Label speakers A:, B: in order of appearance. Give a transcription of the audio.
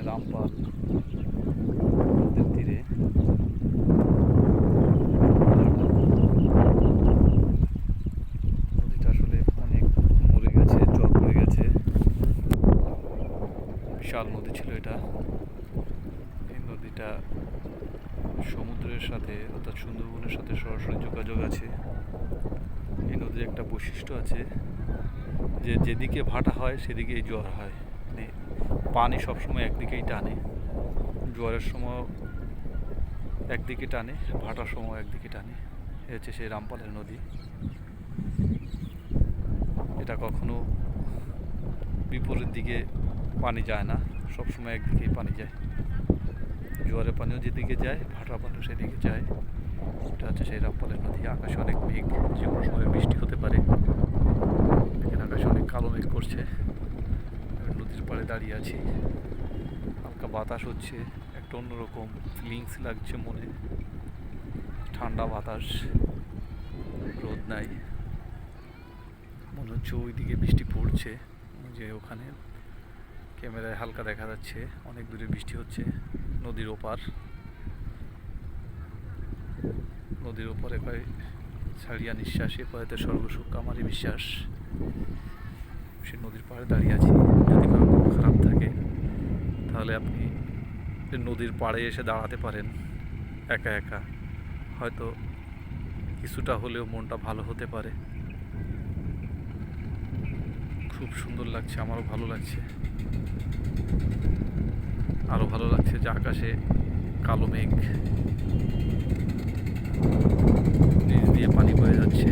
A: রামপাল নদীর তীরে নদীটা আসলে অনেক মরে গেছে, জল পড়ে গেছে। বিশাল নদী ছিল এটা। এই নদীটা সমুদ্রের সাথে অর্থাৎ সুন্দরবনের সাথে সরাসরি যোগাযোগ আছে। এই নদীর একটা বৈশিষ্ট্য আছে যে যেদিকে ভাটা হয় সেদিকেই জোয়ার হয়, মানে পানি সবসময় একদিকেই টানে। জোয়ারের সময় একদিকে টানে, ভাটার সময় একদিকে টানে। এ হচ্ছে সেই রামপালের নদী। এটা কখনো বিপরীত দিকে পানি যায় না, সবসময় একদিকেই পানি যায়। জোয়ারের পানিও যেদিকে যায়, ভাটার পানিও সেদিকে যায়। এটা হচ্ছে সেই রামপালের নদী। আকাশে অনেক মেঘ, যে কোনো সময় বৃষ্টি হতে পারে। এখানে আকাশে অনেক কালো মেঘ করছে। নদীর পাড়ে দাঁড়িয়ে আছি, হালকা বাতাস হচ্ছে, একটা অন্যরকম ফিলিংস লাগছে মনে। ঠান্ডা বাতাস, রোদ নাই, মনে হচ্ছে ওইদিকে বৃষ্টি পড়ছে। যে ওখানে ক্যামেরায় হালকা দেখা যাচ্ছে অনেক দূরে বৃষ্টি হচ্ছে। নদীর ওপার, নদীর ওপারে কয় ছাড়িয়া নিঃশ্বাস, এ পয়েতে স্বর্গসুখ আমারই বিশ্বাস। সে নদীর পাড়ে দাঁড়িয়ে আছি। যদি কারো মন খারাপ থাকে তাহলে আপনি নদীর পাড়ে এসে দাঁড়াতে পারেন একা একা, হয়তো কিছুটা হলেও মনটা ভালো হতে পারে। খুব সুন্দর লাগছে, আমারও ভালো লাগছে। আরও ভালো লাগছে যে আকাশে কালো মেঘ, নিচ দিয়ে পানি বয়ে যাচ্ছে।